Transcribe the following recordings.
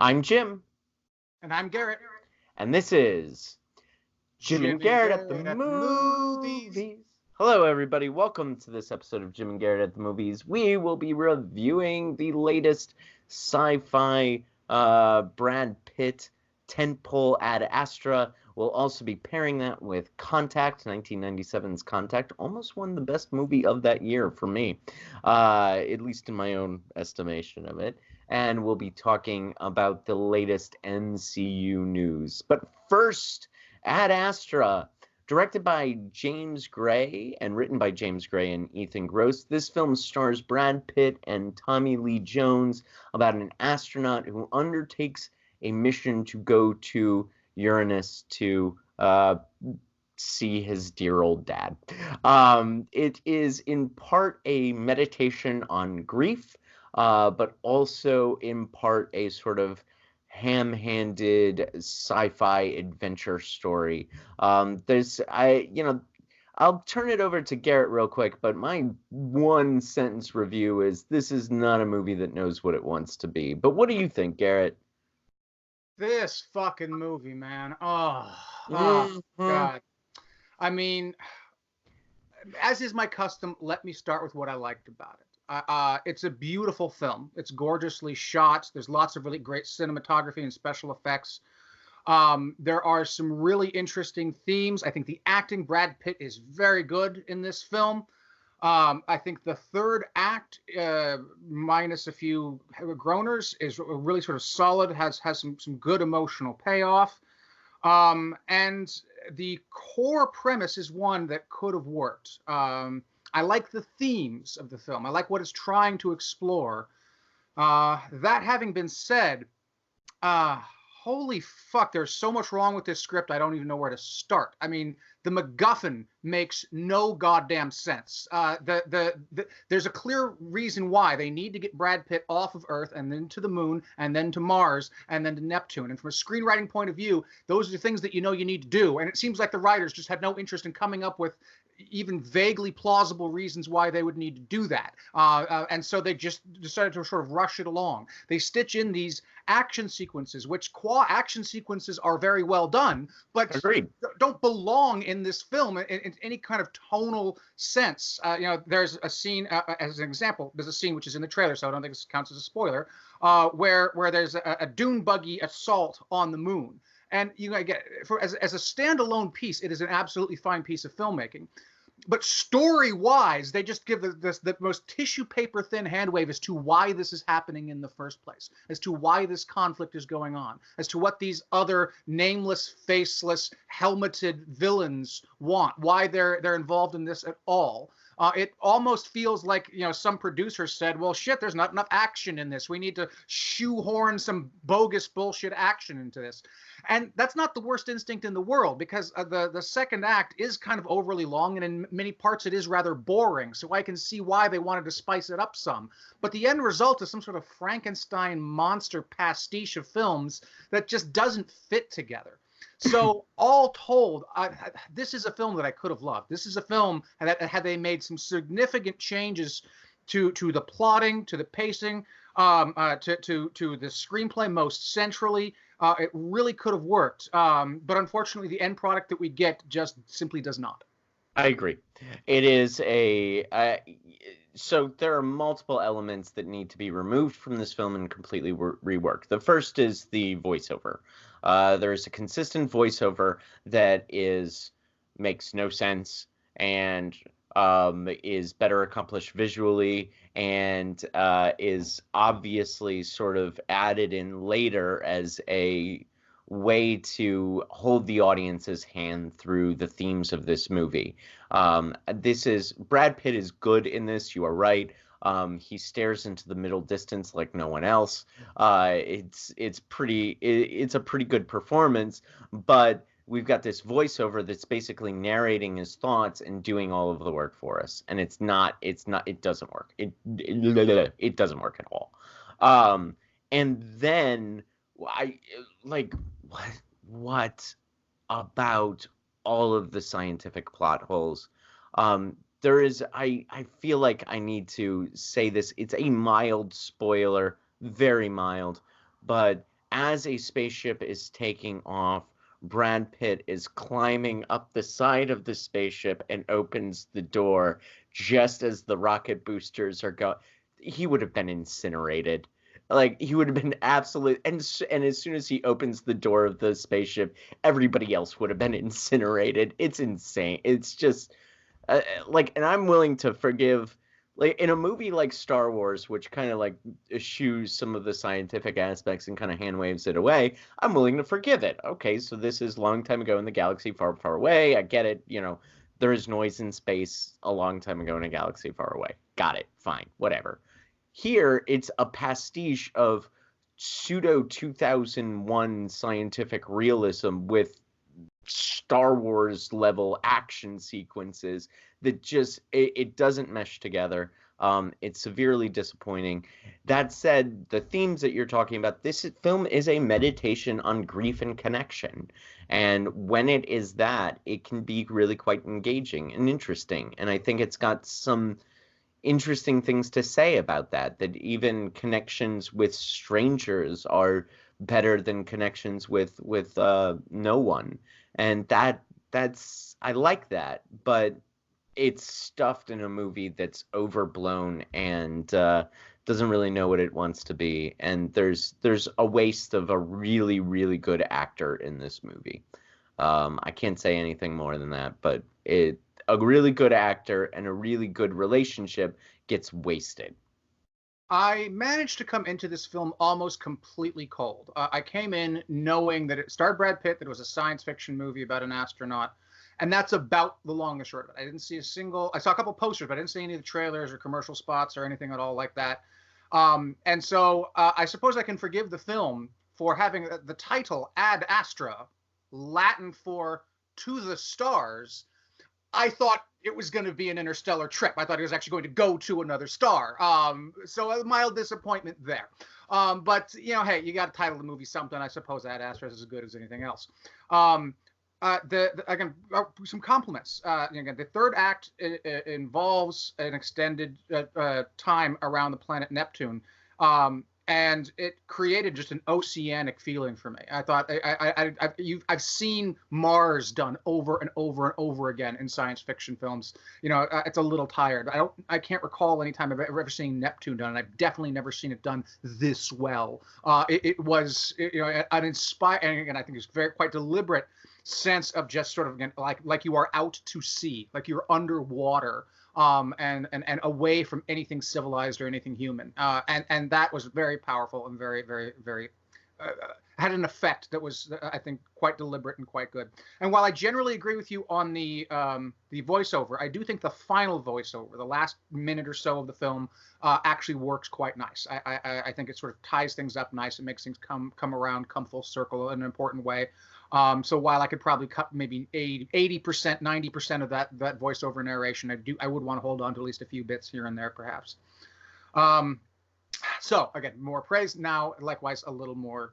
I'm Jim, And I'm Garrett. and this is Jim and Jim and Garrett at the Garrett at the movies. movies. Hello, everybody. Welcome to this episode of Jim and Garrett at the movies. We will be reviewing the latest sci-fi Brad Pitt tentpole Ad Astra. We'll also be pairing that with Contact, 1997's Contact. Almost won the best movie of that year for me, at least in my own estimation of it. And we'll be talking about the latest MCU news. But first, Ad Astra, directed by James Gray and written by James Gray and Ethan Gross. This film stars Brad Pitt and Tommy Lee Jones about an astronaut who undertakes a mission to go to Uranus to see his dear old dad. It is in part a meditation on grief, but also in part a sort of ham-handed sci-fi adventure story. I'll turn it over to Garrett real quick, but my one sentence review is this is not a movie that knows what it wants to be. But what do you think, Garrett? This fucking movie, man. Oh, Mhm. God. I mean, as is my custom, let me start with what I liked about it. It's a beautiful film. It's gorgeously shot. There's lots of really great cinematography and special effects. There are some really interesting themes. I think the acting, Brad Pitt is very good in this film. I think the third act, minus a few groaners, is really sort of solid. Has some good emotional payoff, and the core premise is one that could have worked. I like the themes of the film. I like what it's trying to explore. That having been said, uh, holy fuck, there's so much wrong with this script, I don't even know where to start. I mean, the MacGuffin makes no goddamn sense. There's a clear reason why they need to get Brad Pitt off of Earth and then to the moon and then to Mars and then to Neptune. And from a screenwriting point of view, those are the things that you know you need to do. And it seems like the writers just had no interest in coming up with even vaguely plausible reasons why they would need to do that. And so they just decided to sort of rush it along. They stitch in these action sequences, which action sequences are very well done, but Agreed. don't belong in this film in any kind of tonal sense. There's a scene, as an example, there's a scene which is in the trailer, so I don't think this counts as a spoiler, where there's a dune buggy assault on the moon. And as a standalone piece, it is an absolutely fine piece of filmmaking. But story-wise, they just give the most tissue paper thin hand wave as to why this is happening in the first place, as to why this conflict is going on, as to what these other nameless, faceless, helmeted villains want, why they're involved in this at all. It almost feels like, some producer said, well, shit, there's not enough action in this. We need to shoehorn some bogus bullshit action into this. And that's not the worst instinct in the world, because the second act is kind of overly long, and in many parts it is rather boring. So I can see why they wanted to spice it up some. But the end result is some sort of Frankenstein monster pastiche of films that just doesn't fit together. So all told, this is a film that I could have loved. This is a film that had they made some significant changes to the plotting, to the pacing, to the screenplay most centrally, it really could have worked. But unfortunately, the end product that we get just simply does not. I agree. It is so there are multiple elements that need to be removed from this film and completely reworked. The first is the voiceover. There is a consistent voiceover that makes no sense and is better accomplished visually and is obviously sort of added in later as a way to hold the audience's hand through the themes of this movie. Brad Pitt is good in this. You are right. He stares into the middle distance like no one else. It's a pretty good performance, but we've got this voiceover that's basically narrating his thoughts and doing all of the work for us, and it doesn't work. It doesn't work at all. And then I like what about all of the scientific plot holes? I feel like I need to say this. It's a mild spoiler, very mild, but as a spaceship is taking off, Brad Pitt is climbing up the side of the spaceship and opens the door just as the rocket boosters are going. He would have been incinerated. Like, he would have been absolute. And as soon as he opens the door of the spaceship, everybody else would have been incinerated. It's insane. It's just like, and I'm willing to forgive. Like, in a movie like Star Wars, which kind of like eschews some of the scientific aspects and kind of hand waves it away, I'm willing to forgive it. Okay, so this is a long time ago in the galaxy far, far away. I get it. There is noise in space a long time ago in a galaxy far away. Got it. Fine. Whatever. Here, it's a pastiche of pseudo 2001 scientific realism with Star Wars level action sequences that just it doesn't mesh together. It's severely disappointing. That said, the themes that you're talking about, this film is a meditation on grief and connection. And when it is that, it can be really quite engaging and interesting. And I think it's got some interesting things to say about that even connections with strangers are better than connections with no one. And that's I like that, but it's stuffed in a movie that's overblown and doesn't really know what it wants to be. And there's a waste of a really, really good actor in this movie. I can't say anything more than that, but a really good actor and a really good relationship gets wasted. I managed to come into this film almost completely cold. I came in knowing that it starred Brad Pitt, that it was a science fiction movie about an astronaut, and that's about the long and short of it. I saw a couple posters, but I didn't see any of the trailers or commercial spots or anything at all like that. And so I suppose I can forgive the film for having the title Ad Astra, Latin for to the stars. I thought it was going to be an interstellar trip. I thought he was actually going to go to another star. So a mild disappointment there. But, hey, you got to title the movie something. I suppose Ad Astra is as good as anything else. Again, some compliments. Again, the third act involves an extended time around the planet Neptune. And it created just an oceanic feeling for me. I thought I've seen Mars done over and over and over again in science fiction films. It's a little tired. I can't recall any time I've ever seen Neptune done, and I've definitely never seen it done this well. It was an inspiring, and again, I think it's quite deliberate sense of just sort of, again, like you are out to sea, like you're underwater. And away from anything civilized or anything human. And that was very powerful and very, very, very had an effect that was, I think, quite deliberate and quite good. And while I generally agree with you on the voiceover, I do think the final voiceover, the last minute or so of the film, actually works quite nice. I think it sort of ties things up nice and makes things come around, come full circle in an important way. So while I could probably cut maybe 80%, 90% of that voiceover narration, I would want to hold on to at least a few bits here and there, perhaps. So again, more praise now. Likewise, a little more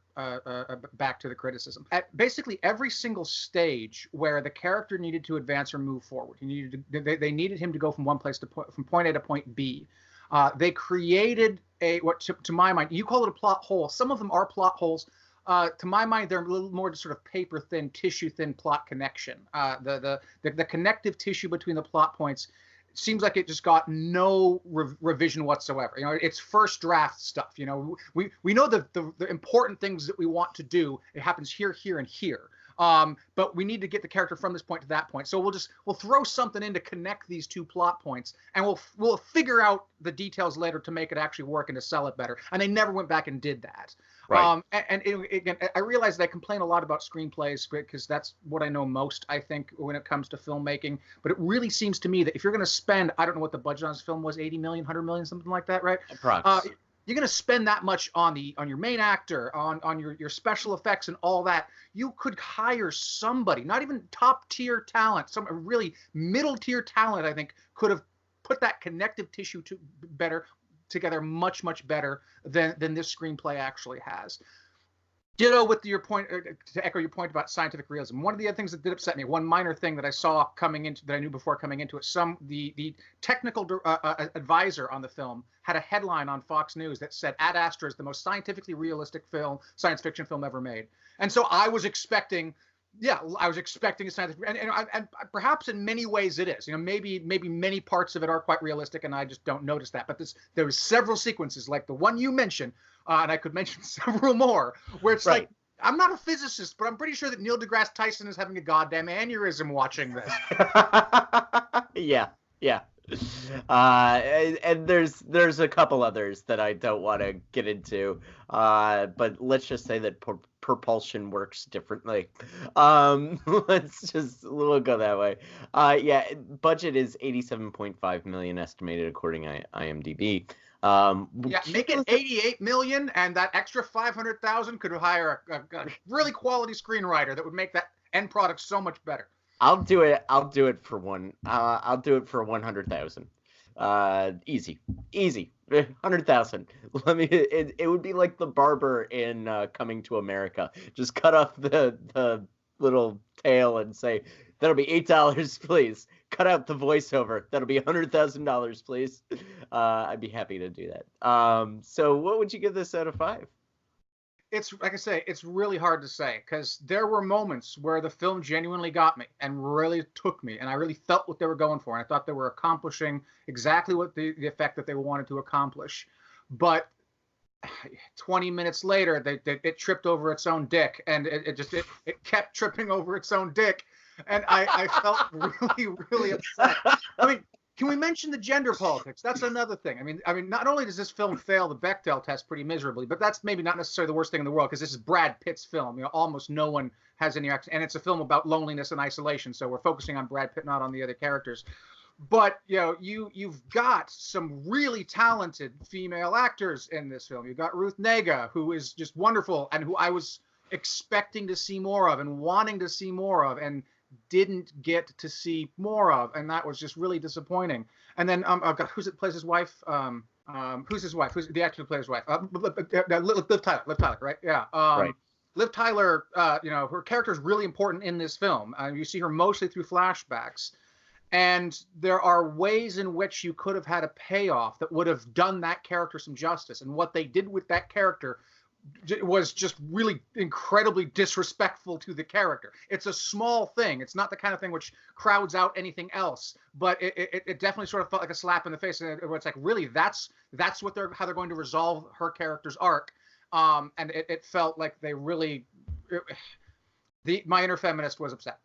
back to the criticism. At basically every single stage where the character needed to advance or move forward, they needed him to go from one place from point A to point B. They created what to my mind, you call it a plot hole. Some of them are plot holes. To my mind, they're a little more just sort of paper-thin, tissue-thin plot connection. The connective tissue between the plot points seems like it just got no revision whatsoever. It's first draft stuff. We know the important things that we want to do. It happens here, here, and here. But we need to get the character from this point to that point. So we'll throw something in to connect these two plot points, and we'll figure out the details later to make it actually work and to sell it better. And they never went back and did that. Right. Again, I realize that I complain a lot about screenplays because that's what I know most, I think, when it comes to filmmaking. But it really seems to me that if you're going to spend, I don't know what the budget on this film was, 80 million, 100 million, something like that, right? Approximately. You're going to spend that much on your main actor, on your special effects and all that. You could hire somebody, not even top tier talent, some really middle tier talent, I think, could have put that connective tissue together much, much better than this screenplay actually has. Ditto with your point, to echo your point about scientific realism. One of the other things that did upset me, one minor thing that I saw coming into, that I knew before coming into it, the technical advisor on the film had a headline on Fox News that said Ad Astra is the most scientifically realistic science fiction film ever made. And so I was expecting, a scientific, and perhaps in many ways it is. Maybe many parts of it are quite realistic, and I just don't notice that. But there was several sequences like the one you mentioned, and I could mention several more, where it's like, I'm not a physicist, but I'm pretty sure that Neil deGrasse Tyson is having a goddamn aneurysm watching this. Yeah. And there's a couple others that I don't want to get into, but let's just say that propulsion works differently. We'll go that way. Budget is 87.5 million estimated according to IMDb. Make it 88 million, and that extra 500,000 could hire a really quality screenwriter that would make that end product so much better. I'll do it for one. I'll do it for 100,000. Easy, 100,000. It would be like the barber in Coming to America. Just cut off the little tail and say, that'll be $8, please. Cut out the voiceover. That'll be $100,000, please. I'd be happy to do that. So what would you give this out of 5? It's like I say, it's really hard to say, because there were moments where the film genuinely got me and really took me, and I really felt what they were going for, and I thought they were accomplishing exactly what the effect that they wanted to accomplish. But 20 minutes later, it tripped over its own dick, and it kept tripping over its own dick, and I felt really, really upset. I mean, can we mention the gender politics? That's another thing. I mean, not only does this film fail the Bechdel test pretty miserably, but that's maybe not necessarily the worst thing in the world, because this is Brad Pitt's film. Almost no one has any accent, and it's a film about loneliness and isolation. So we're focusing on Brad Pitt, not on the other characters. But you've got some really talented female actors in this film. You've got Ruth Negga, who is just wonderful, and who I was expecting to see more of and wanting to see more of, and didn't get to see more of, and that was just really disappointing. And then who's it plays his wife? Who's his wife? Who's the actor who plays his wife? Liv Tyler, right? Yeah. Right. Liv Tyler, her character is really important in this film. You see her mostly through flashbacks, and there are ways in which you could have had a payoff that would have done that character some justice. And what they did with that character was just really incredibly disrespectful to the character. It's a small thing. It's not the kind of thing which crowds out anything else, but it definitely sort of felt like a slap in the face. And it's like, really, that's what how they're going to resolve her character's arc. And it felt like they really, my inner feminist was upset.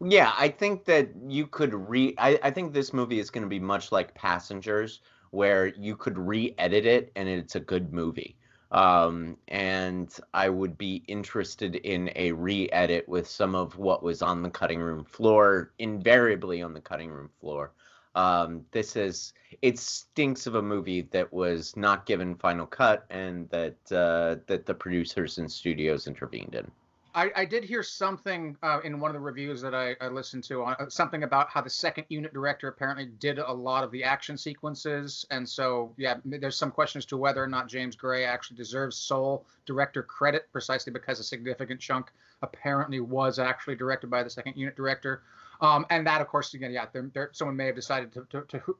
Yeah, I think that you could I think this movie is going to be much like Passengers, where you could re-edit it and it's a good movie. And I would be interested in a re-edit with some of what was on the cutting room floor, invariably on the cutting room floor. It stinks of a movie that was not given final cut, and that the producers and studios intervened in. I did hear something in one of the reviews that I listened to, something about how the second unit director apparently did a lot of the action sequences. And so, yeah, there's some question as to whether or not James Gray actually deserves sole director credit, precisely because a significant chunk apparently was actually directed by the second unit director. And that, of course, again, yeah, someone may have decided to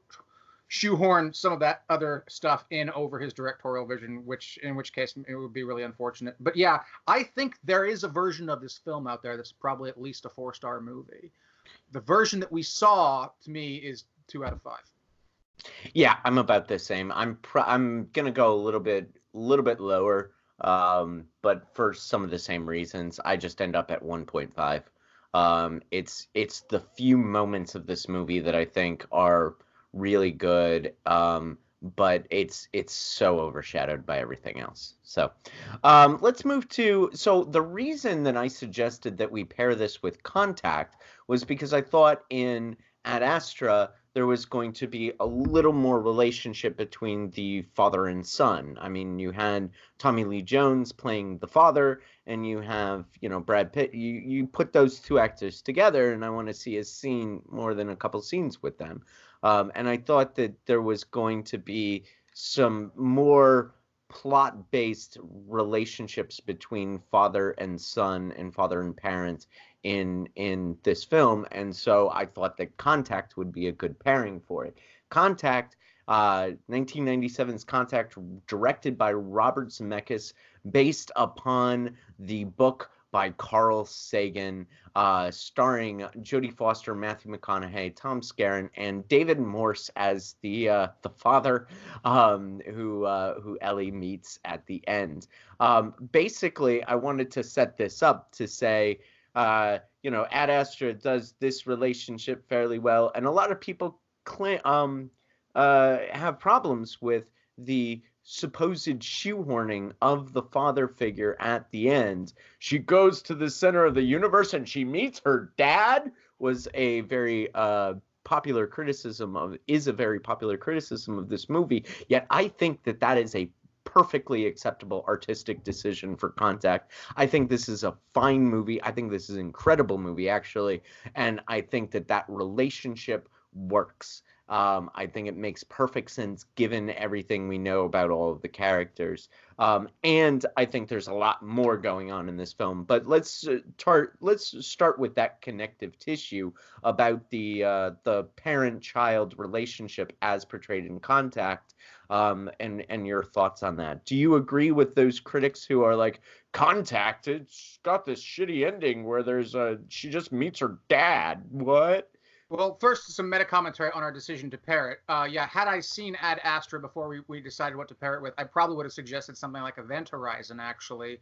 shoehorn some of that other stuff in over his directorial vision, in which case it would be really unfortunate. But yeah, I think there is a version of this film out there that's probably at least a 4-star movie. The version that we saw, to me, is 2 out of 5. Yeah, I'm about the same. I'm gonna go a little bit lower, but for some of the same reasons. I just end up at 1.5. It's the few moments of this movie that I think are really good, but it's so overshadowed by everything else. So let's move to, so the reason that I suggested that we pair this with Contact was because I thought in Ad Astra there was going to be a little more relationship between the father and son. I mean, you had Tommy Lee Jones playing the father, and you have, Brad Pitt. You put those two actors together, and I want to see a scene, more than a couple scenes with them. And I thought that there was going to be some more plot-based relationships between father and son and father and parent in this film, and so I thought that Contact would be a good pairing for it. Contact, 1997's Contact, directed by Robert Zemeckis, based upon the book by Carl Sagan, starring Jodie Foster, Matthew McConaughey, Tom Skerritt, and David Morse as the father, who Ellie meets at the end. Basically, I wanted to set this up to say, Ad Astra does this relationship fairly well, and a lot of people have problems with the supposed shoehorning of the father figure at the end. She goes to the center of the universe and she meets her dad, was a very popular criticism of this movie. Yet I think that is a perfectly acceptable artistic decision for Contact. I think this is a fine movie. I think this is an incredible movie, actually, and I think that relationship works. I think it makes perfect sense given everything we know about all of the characters. And I think there's a lot more going on in this film. But let's start with that connective tissue about the parent-child relationship as portrayed in Contact, and your thoughts on that. Do you agree with those critics who are like, Contact, it's got this shitty ending where she just meets her dad? What? Well, first, some meta commentary on our decision to pair it. Had I seen Ad Astra before we decided what to pair it with, I probably would have suggested something like Event Horizon, actually,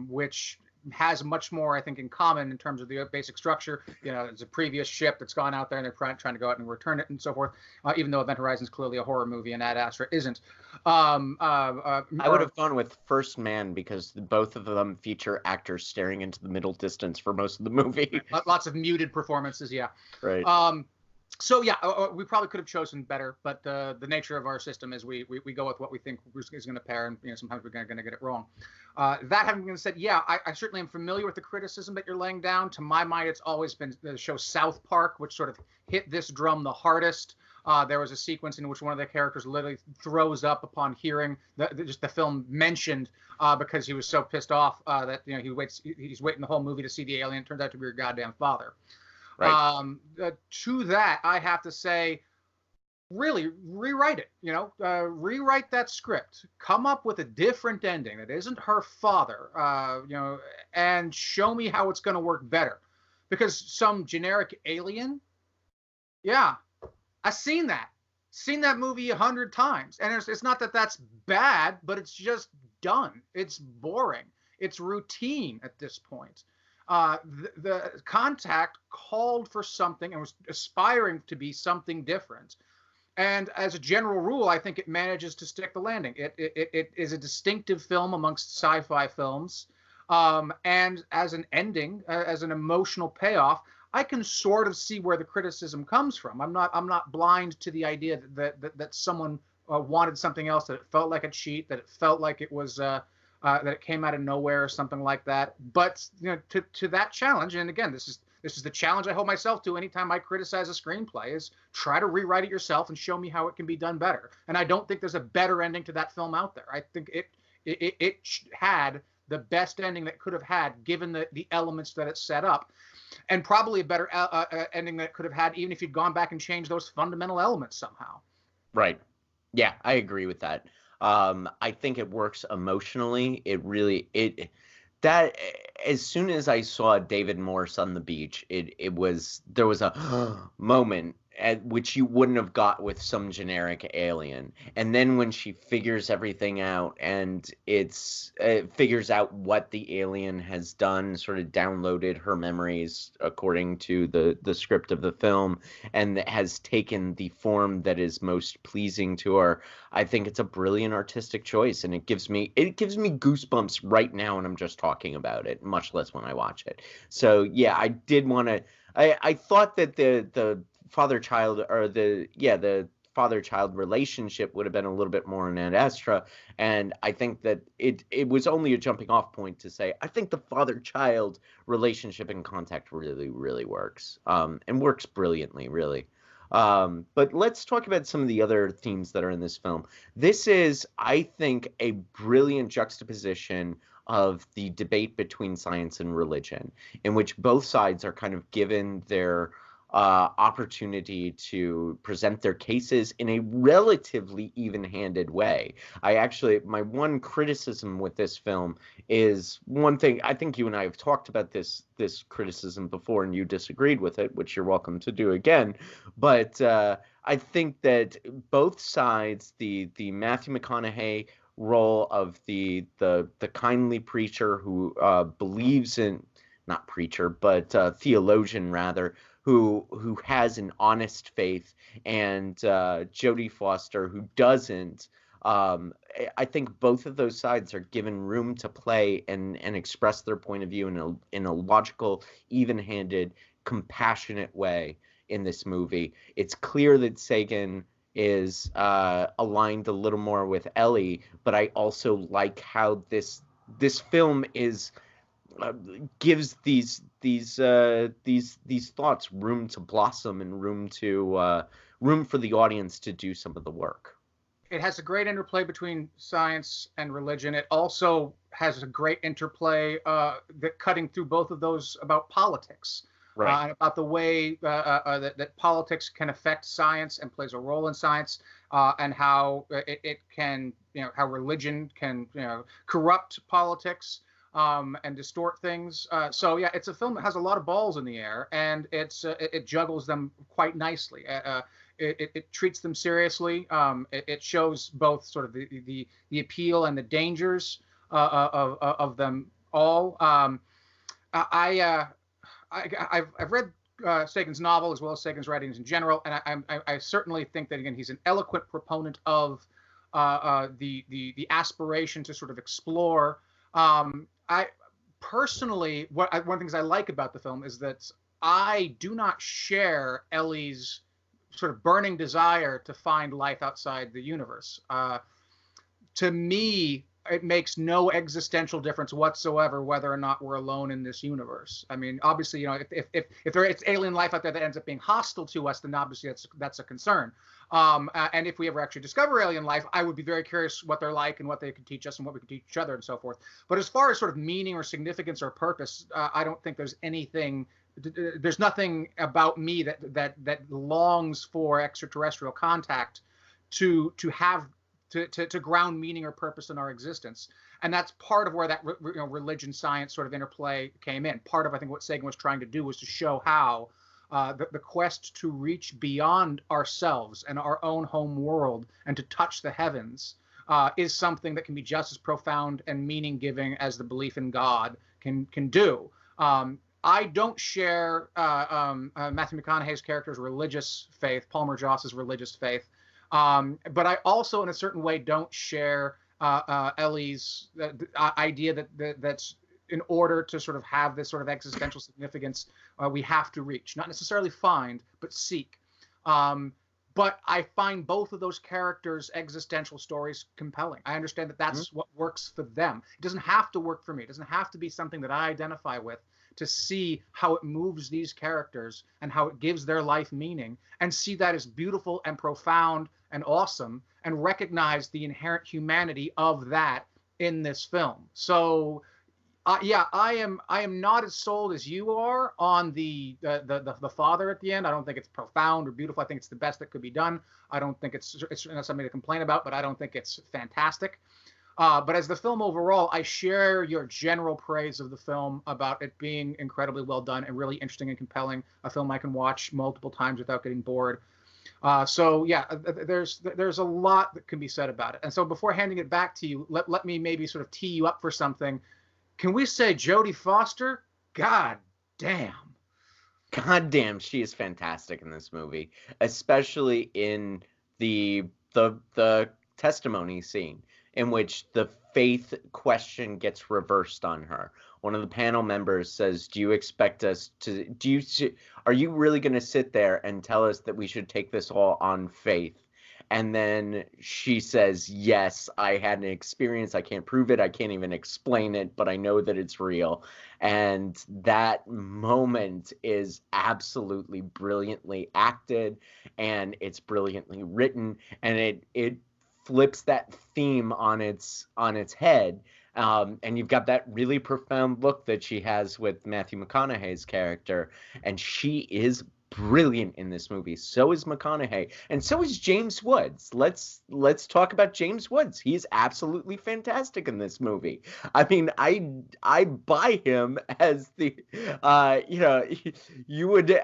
which has much more, I think, in common in terms of the basic structure. It's a previous ship that's gone out there and they're trying to go out and return it and so forth, even though Event Horizon is clearly a horror movie and Ad Astra isn't. I would have gone with First Man because both of them feature actors staring into the middle distance for most of the movie. Lots of muted performances, yeah. Right. We probably could have chosen better, but the nature of our system is we go with what we think is going to pair, and sometimes we're going to get it wrong. That having been said, I certainly am familiar with the criticism that you're laying down. To my mind, it's always been the show South Park, which sort of hit this drum the hardest. There was a sequence in which one of the characters literally throws up upon hearing the film mentioned, because he was so pissed off that he's waiting the whole movie to see the alien. It turns out to be your goddamn father. Right. To that, I have to say, really rewrite it. Rewrite that script. Come up with a different ending that isn't her father. And show me how it's going to work better. Because some generic alien, yeah, I've seen that. Seen that movie 100 times, and it's not that that's bad, but it's just done. It's boring. It's routine at this point. The Contact called for something and was aspiring to be something different. And as a general rule, I think it manages to stick the landing. It is a distinctive film amongst sci-fi films. And as an ending, as an emotional payoff, I can sort of see where the criticism comes from. I'm not blind to the idea that someone wanted something else, that it felt like a cheat, that it felt like it was that it came out of nowhere or something like that. But to that challenge, and again, this is the challenge I hold myself to anytime I criticize a screenplay, is try to rewrite it yourself and show me how it can be done better. And I don't think there's a better ending to that film out there. I think it had the best ending that it could have had, given the elements that it set up, and probably a better ending that it could have had even if you'd gone back and changed those fundamental elements somehow. Right. Yeah, I agree with that. I think it works emotionally. That as soon as I saw David Morse on the beach, there was a moment at which you wouldn't have got with some generic alien. And then when she figures everything out and it figures out what the alien has done, sort of downloaded her memories according to the script of the film, and has taken the form that is most pleasing to her, I think it's a brilliant artistic choice, and it gives me goosebumps right now when I'm just talking about it, much less when I watch it. So yeah, I did want to. I thought that the father-child father-child relationship would have been a little bit more in Ad Astra, and I think that it was only a jumping off point to say I think the father-child relationship in Contact really, really works, and works brilliantly, really. But let's talk about some of the other themes that are in this film. This is, I think, a brilliant juxtaposition of the debate between science and religion, in which both sides are kind of given their opportunity to present their cases in a relatively even-handed way. My one criticism with this film is one thing. I think you and I have talked about this criticism before, and you disagreed with it, which you're welcome to do again. But I think that both sides, the Matthew McConaughey role of the kindly preacher who believes in, not preacher, but theologian rather, who has an honest faith, and Jodie Foster who doesn't. I think both of those sides are given room to play and express their point of view in a logical, even-handed, compassionate way in this movie. It's clear that Sagan is aligned a little more with Ellie, but I also like how this film is gives these thoughts room to blossom and room for the audience to do some of the work. It has a great interplay between science and religion. It also has a great interplay that cutting through both of those about politics. Right. And about the way that politics can affect science and plays a role in science, and how it can, how religion can, corrupt politics, and distort things. So yeah, it's a film that has a lot of balls in the air, and it juggles them quite nicely. It treats them seriously. It shows both sort of the appeal and the dangers of them all. I've read Sagan's novel as well as Sagan's writings in general, and I certainly think that, again, he's an eloquent proponent of the aspiration to sort of explore. I personally, one of the things I like about the film is that I do not share Ellie's sort of burning desire to find life outside the universe. To me, it makes no existential difference whatsoever whether or not we're alone in this universe. I mean, obviously, if it's alien life out there that ends up being hostile to us, then obviously that's a concern. And if we ever actually discover alien life, I would be very curious what they're like and what they can teach us and what we can teach each other and so forth. But as far as sort of meaning or significance or purpose, I don't think there's anything. There's nothing about me that longs for extraterrestrial contact to ground meaning or purpose in our existence. And that's part of where that religion science sort of interplay came in. Part of, I think, what Sagan was trying to do was to show how the quest to reach beyond ourselves and our own home world and to touch the heavens is something that can be just as profound and meaning giving as the belief in God can do. I don't share Matthew McConaughey's character's religious faith, Palmer Joss's religious faith. But I also, in a certain way, don't share Ellie's idea that's in order to sort of have this sort of existential significance, we have to reach, not necessarily find, but seek. But I find both of those characters' existential stories compelling. I understand that that's what works for them. It doesn't have to work for me. It doesn't have to be something that I identify with to see how it moves these characters and how it gives their life meaning, and see that as beautiful and profound and awesome, and recognize the inherent humanity of that in this film. So yeah, I am not as sold as you are on the father at the end. I don't think it's profound or beautiful. I think it's the best that could be done. I don't think it's something to complain about, but I don't think it's fantastic. But as the film overall, I share your general praise of the film about it being incredibly well done and really interesting and compelling. A film I can watch multiple times without getting bored. So yeah, there's a lot that can be said about it. And so before handing it back to you, let me maybe sort of tee you up for something. Can we say Jodie Foster? God damn. God damn, she is fantastic in this movie, especially in the testimony scene, in which the faith question gets reversed on her. One of the panel members says, "Do you expect us to? Are you really going to sit there and tell us that we should take this all on faith?" And then she says, yes, I had an experience. I can't prove it. I can't even explain it, but I know that it's real. And that moment is absolutely brilliantly acted, and it's brilliantly written, and it flips that theme on its head. And you've got that really profound look that she has with Matthew McConaughey's character, and she is brilliant in this movie. So is McConaughey, and so is James Woods. Let's talk about James Woods. He's absolutely fantastic in this movie. I mean, I buy him as the you would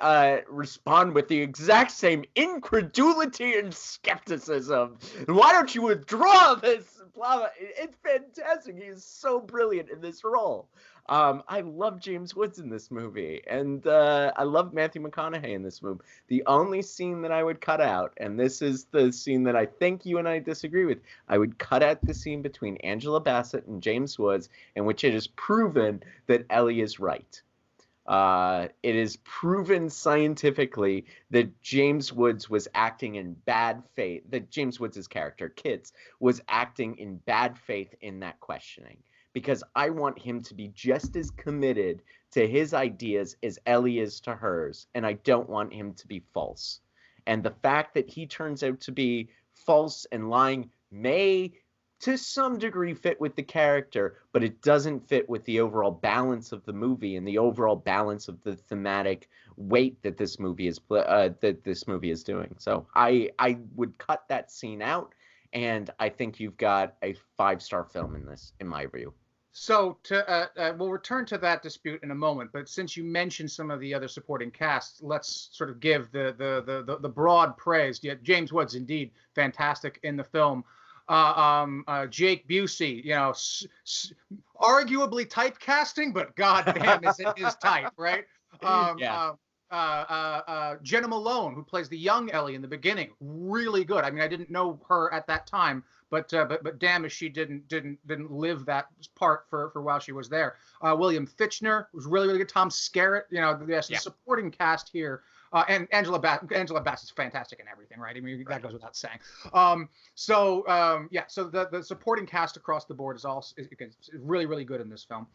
respond with the exact same incredulity and skepticism. Why don't you withdraw this? Blah, blah. It's fantastic. He's so brilliant in this role. I love James Woods in this movie, and I love Matthew McConaughey in this movie. The only scene that I would cut out, and this is the scene that I think you and I disagree with, I would cut out the scene between Angela Bassett and James Woods in which it is proven that Ellie is right. It is proven scientifically that James Woods was acting in bad faith, that James Woods' character, Kitts, was acting in bad faith in that questioning. Because I want him to be just as committed to his ideas as Ellie is to hers, and I don't want him to be false. And the fact that he turns out to be false and lying may, to some degree, fit with the character, but it doesn't fit with the overall balance of the movie and the overall balance of the thematic weight that this movie is doing. So I would cut that scene out, and I think you've got a 5-star film in this, in my view. So we'll return to that dispute in a moment, but since you mentioned some of the other supporting casts, let's sort of give the broad praise. Yeah, James Woods, indeed, fantastic in the film. Jake Busey, arguably typecasting, but goddamn, is it his type, right? Jenna Malone, who plays the young Ellie in the beginning, really good. I mean, I didn't know her at that time, but damn, if she didn't live that part for while she was there. William Fichtner was really, really good. Tom Skerritt, the supporting cast here. And Angela Bassett's fantastic in everything, right? I mean, that goes without saying. So the supporting cast across the board is really, really good in this film.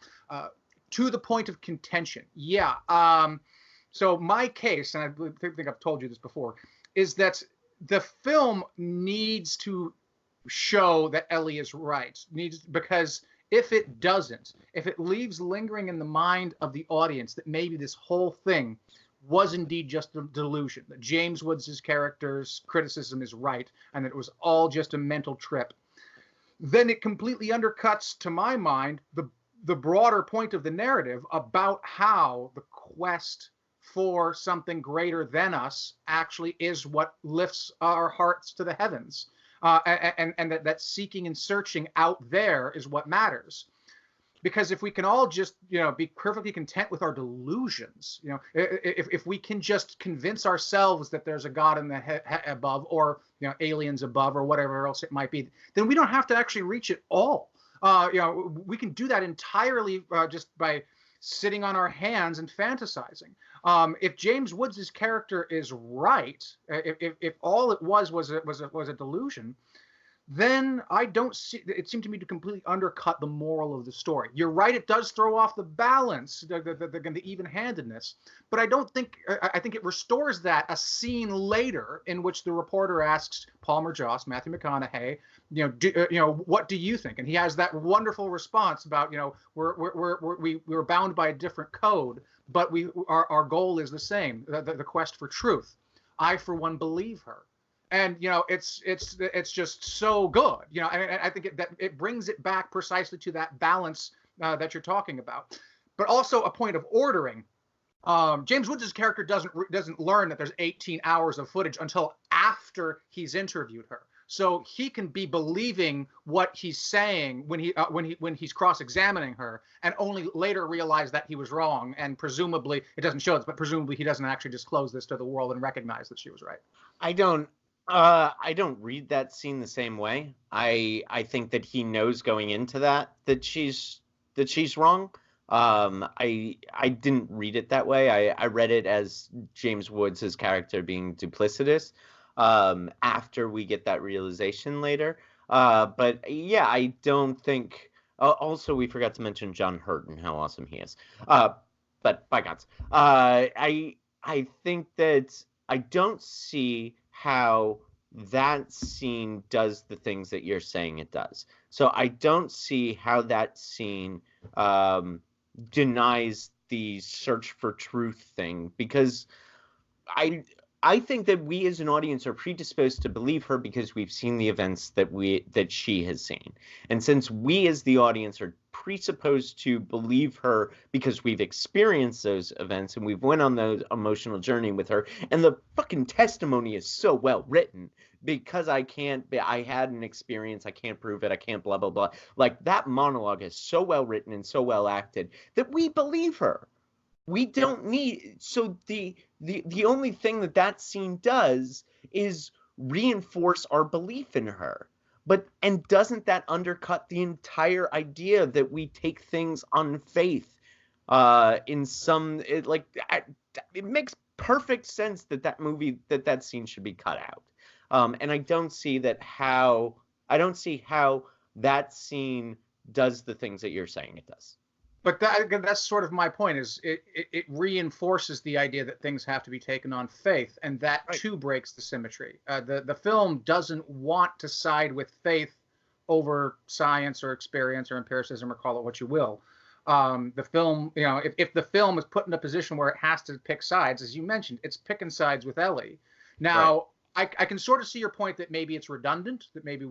To the point of contention, so my case, and I think I've told you this before, is that the film needs to show that Ellie is right. Because if it doesn't, if it leaves lingering in the mind of the audience that maybe this whole thing was indeed just a delusion, that James Woods' character's criticism is right, and that it was all just a mental trip, then it completely undercuts, to my mind, the broader point of the narrative about how the quest for something greater than us actually is what lifts our hearts to the heavens. And that seeking and searching out there is what matters. Because if we can all just, be perfectly content with our delusions, if we can just convince ourselves that there's a God in the above, or aliens above, or whatever else it might be, then we don't have to actually reach it all. We can do that entirely just by sitting on our hands and fantasizing. If James Woods' character is right, if all it was a delusion, then I don't see it. Seemed to me to completely undercut the moral of the story. You're right; it does throw off the balance, the even-handedness. But I don't think. I think it restores that a scene later in which the reporter asks Palmer Joss, Matthew McConaughey, what do you think? And he has that wonderful response about, we're bound by a different code, but our goal is the same, the quest for truth. I, for one, believe her. And it's just so good. I think that it brings it back precisely to that balance that you're talking about. But also a point of ordering. James Woods' character doesn't learn that there's 18 hours of footage until after he's interviewed her. So he can be believing what he's saying when he's cross-examining her, and only later realize that he was wrong. And presumably, it doesn't show this, but presumably he doesn't actually disclose this to the world and recognize that she was right. I don't read that scene the same way. I think that he knows going into that she's wrong. I didn't read it that way. I read it as James Woods' character being duplicitous. after we get that realization later. But yeah, I don't think. Also, we forgot to mention John Hurt and how awesome he is. But bygones. I think that I don't see how that scene does the things that you're saying it does. So I don't see how that scene denies the search for truth thing, because I I think that we as an audience are predisposed to believe her because we've seen the events that she has seen. And since we as the audience are presupposed to believe her because we've experienced those events and we've went on the emotional journey with her, and the fucking testimony is so well written, because I had an experience, I can't prove it, I can't blah blah blah. Like, that monologue is so well written and so well acted that we believe her. We don't need, so the only thing that scene does is reinforce our belief in her. But, and doesn't that undercut the entire idea that we take things on faith? In some, it makes perfect sense that that scene should be cut out. And I don't see how that scene does the things that you're saying it does. But that's sort of my point, is it reinforces the idea that things have to be taken on faith, and that Right. too breaks the symmetry. The film doesn't want to side with faith over science or experience or empiricism, or call it what you will. The film, if the film is put in a position where it has to pick sides, as you mentioned, it's picking sides with Ellie. Now, right. I can sort of see your point that maybe it's redundant, that maybe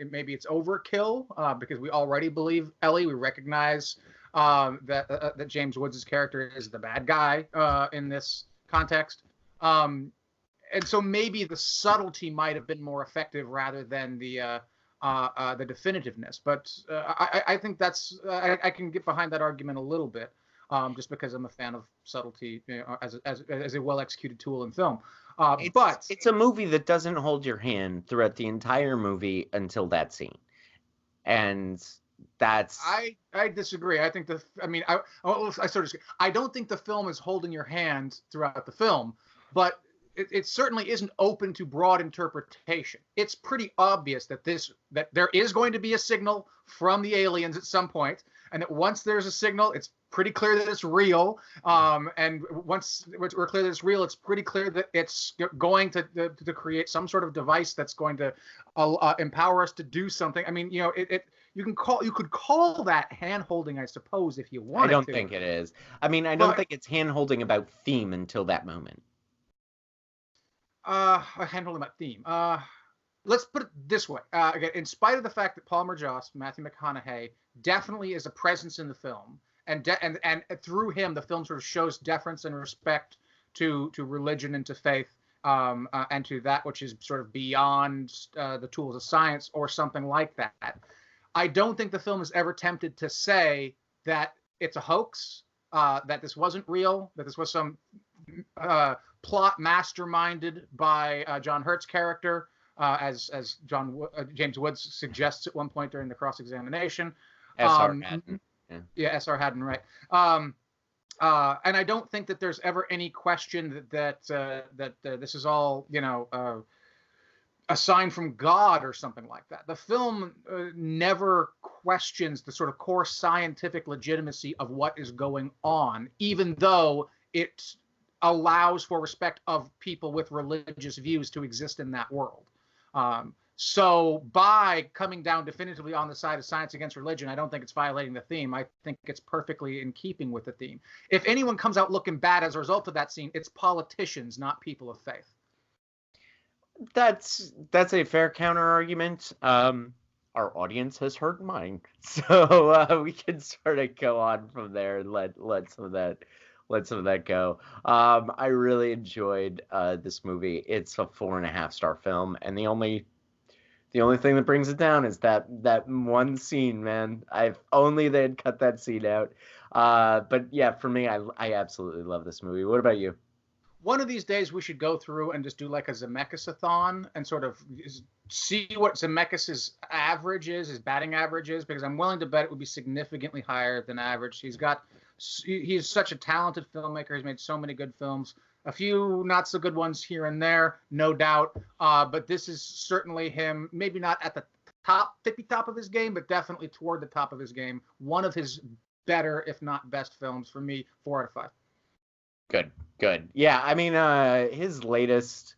maybe it's overkill, because we already believe Ellie. We recognize that James Woods' character is the bad guy in this context. And so maybe the subtlety might have been more effective rather than the definitiveness. But I think I can get behind that argument a little bit, just because I'm a fan of subtlety, as a well-executed tool in film. But it's a movie that doesn't hold your hand throughout the entire movie until that scene. And that's, I disagree. I think I don't think the film is holding your hand throughout the film, but it certainly isn't open to broad interpretation. It's pretty obvious that there is going to be a signal from the aliens at some point, and that once there's a signal, it's pretty clear that it's real. And once we're clear that it's real, it's pretty clear that it's going to create some sort of device that's going to empower us to do something. I mean, you could call that hand-holding, I suppose, if you wanted to. I don't think it is. I mean, I don't think it's hand-holding about theme until that moment. Hand-holding about theme. Let's put it this way. Again, in spite of the fact that Palmer Joss, Matthew McConaughey, definitely is a presence in the film, and through him, the film sort of shows deference and respect to religion and to faith, and to that which is sort of beyond the tools of science or something like that. I don't think the film is ever tempted to say that it's a hoax, that this wasn't real, that this was some plot masterminded by John Hurt's character, as James Woods suggests at one point during the cross-examination. S.R. Haddon. Yeah, S.R. Haddon, right. And I don't think that there's ever any question that this is all, a sign from God or something like that. The film never questions the sort of core scientific legitimacy of what is going on, even though it allows for respect of people with religious views to exist in that world. So by coming down definitively on the side of science against religion, I don't think it's violating the theme. I think it's perfectly in keeping with the theme. If anyone comes out looking bad as a result of that scene, it's politicians, not people of faith. That's a fair counter argument. Our audience has heard mine, so we can sort of go on from there and let some of that go. I really enjoyed this movie. It's a 4.5-star film, and the only thing that brings it down is that one scene, man. If only they'd cut that scene out. But yeah, for me, I absolutely love this movie. What about you? One of these days, we should go through and just do like a Zemeckis-a-thon and sort of see what Zemeckis' average is, his batting average is, because I'm willing to bet it would be significantly higher than average. He's such a talented filmmaker. He's made so many good films. A few not so good ones here and there, no doubt. But this is certainly him, maybe not at the tippy top of his game, but definitely toward the top of his game. One of his better, if not best films for me, 4 out of 5. Good. Yeah, I mean, his latest,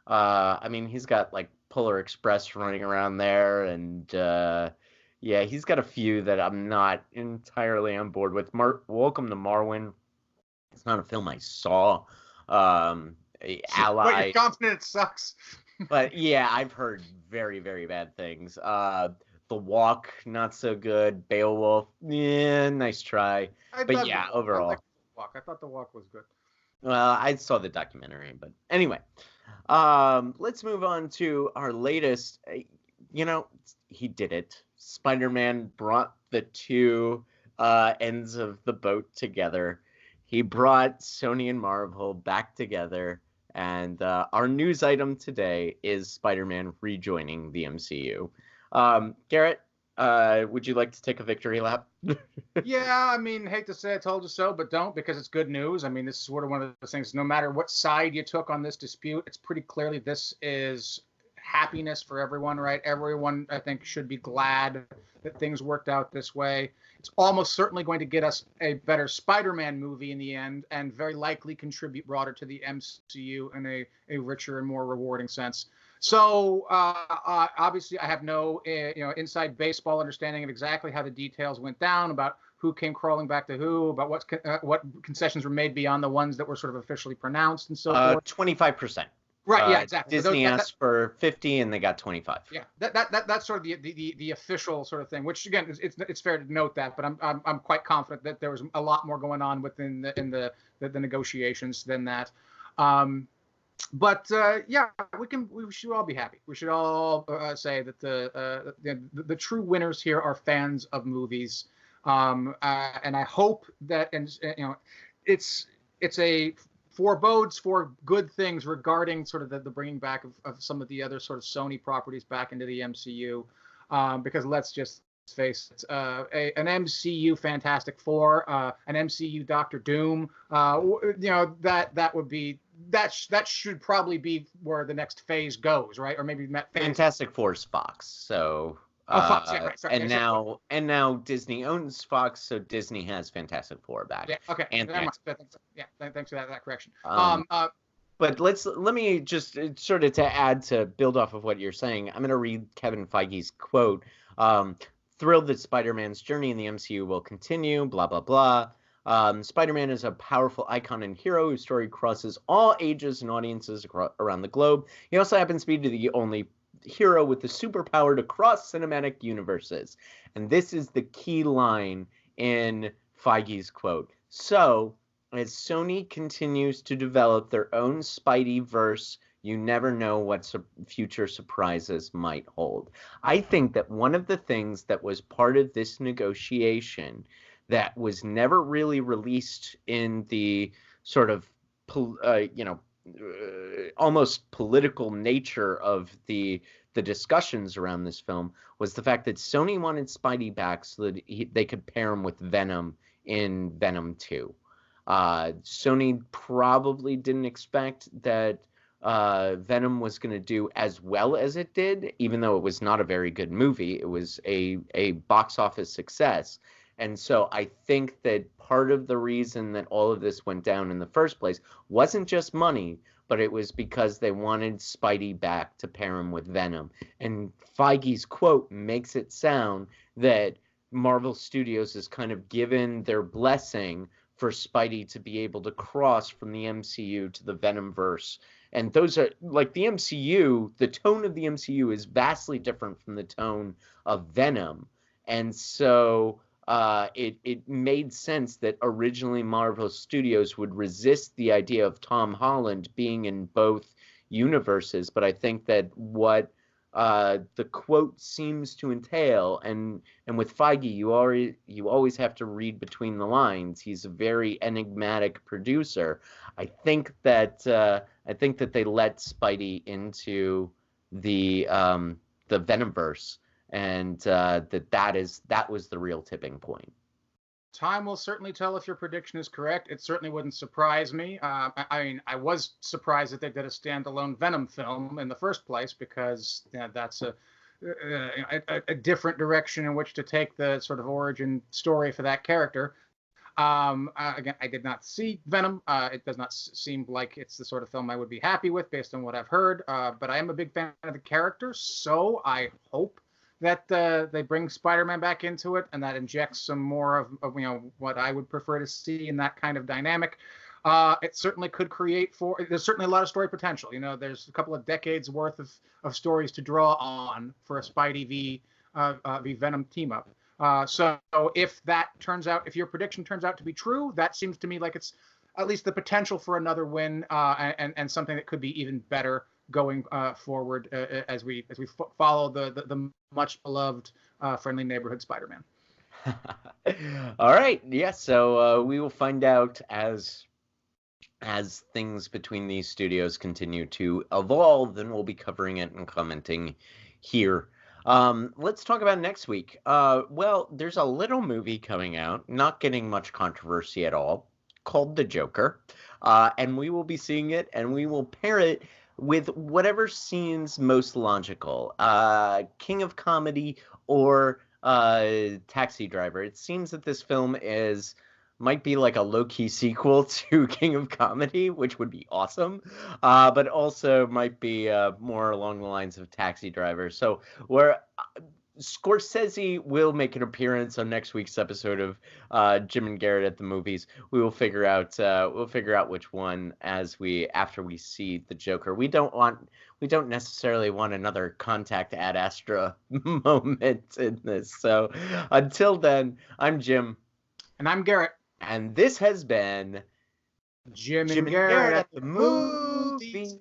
I mean, he's got like Polar Express running around there, and yeah, he's got a few that I'm not entirely on board with. Welcome to Marwin. It's not a film I saw. Ally. But you're confident it sucks. But yeah, I've heard very, very bad things. The Walk, not so good. Beowulf, yeah, nice try. But yeah, overall. I thought The Walk was good. Well, I saw the documentary, but anyway. Let's move on to our latest. He did it. Spider-Man brought the two ends of the boat together. He brought Sony and Marvel back together. And our news item today is Spider-Man rejoining the MCU. Garrett, would you like to take a victory lap? Yeah, I mean, hate to say I told you so, but don't, because it's good news. I mean, this is sort of one of those things, no matter what side you took on this dispute, it's pretty clearly this is happiness for everyone, right? Everyone, I think, should be glad that things worked out this way. It's almost certainly going to get us a better Spider-Man movie in the end, and very likely contribute broader to the MCU in a richer and more rewarding sense. So obviously, I have no inside baseball understanding of exactly how the details went down, about who came crawling back to who, about what concessions were made beyond the ones that were sort of officially pronounced and so forth. 25%. Right. Yeah. Exactly. Disney asked for 50, and they got 25. Yeah. That's sort of the official sort of thing. Which again, it's fair to note that, but I'm quite confident that there was a lot more going on within the negotiations than that. But yeah, we should all be happy. We should all say that the true winners here are fans of movies, and I hope that it's a forebodes for good things regarding sort of the bringing back of some of the other sort of Sony properties back into the MCU, because let's just face it, an MCU Fantastic Four, an MCU Doctor Doom, that would be that should probably be where the next phase goes, right? Or maybe Fantastic Four's Fox, so. Fox, yeah, right. Sorry, and now Disney owns Fox, so Disney has Fantastic Four back. Yeah. Okay. And thanks for that correction. But let me just sort of to build off of what you're saying. I'm going to read Kevin Feige's quote. Thrilled that Spider-Man's journey in the MCU will continue. Blah blah blah. Spider-Man is a powerful icon and hero whose story crosses all ages and audiences around the globe. He also happens to be the only hero with the superpower to cross cinematic universes. And this is the key line in Feige's quote. So, as Sony continues to develop their own Spideyverse, you never know what future surprises might hold. I think that one of the things that was part of this negotiation that was never really released in the sort of almost political nature of the discussions around this film was the fact that Sony wanted Spidey back so that they could pair him with Venom in Venom 2. Sony probably didn't expect that Venom was going to do as well as it did, even though it was not a very good movie. It was a box office success. And so I think that part of the reason that all of this went down in the first place wasn't just money, but it was because they wanted Spidey back to pair him with Venom. And Feige's quote makes it sound that Marvel Studios has kind of given their blessing for Spidey to be able to cross from the MCU to the Venomverse. And those are, like, the MCU, the tone of the MCU is vastly different from the tone of Venom. And so it made sense that originally Marvel Studios would resist the idea of Tom Holland being in both universes. But I think that what the quote seems to entail, and with Feige, you always have to read between the lines. He's a very enigmatic producer. I think that they let Spidey into the Venomverse, and that was the real tipping point. Time will certainly tell if your prediction is correct. It certainly wouldn't surprise me. I mean, I was surprised that they did a standalone Venom film in the first place because that's a different direction in which to take the sort of origin story for that character. Again, I did not see Venom. It does not seem like it's the sort of film I would be happy with based on what I've heard. But I am a big fan of the character, so I hope that they bring Spider-Man back into it, and that injects some more of what I would prefer to see in that kind of dynamic. It certainly could create there's certainly a lot of story potential. There's a couple of decades worth of stories to draw on for a Spidey v Venom team up. So if your prediction turns out to be true, that seems to me like it's at least the potential for another win, and something that could be even better going forward as we follow the much beloved friendly neighborhood Spider-Man. All right, yeah. So we will find out as things between these studios continue to evolve, and we'll be covering it and commenting here. Let's talk about next week. Well, there's a little movie coming out, not getting much controversy at all, called The Joker. And we will be seeing it, and we will pair it with whatever seems most logical. King of Comedy or Taxi Driver. It seems that this film might be like a low-key sequel to King of Comedy, which would be awesome, but also might be more along the lines of Taxi Driver. So Scorsese will make an appearance on next week's episode of Jim and Garrett at the Movies. We will figure out which one after we see The Joker. We don't necessarily want another Contact Ad Astra moment in this. So until then, I'm Jim. And I'm Garrett. And this has been Jim and Garrett at the Movies.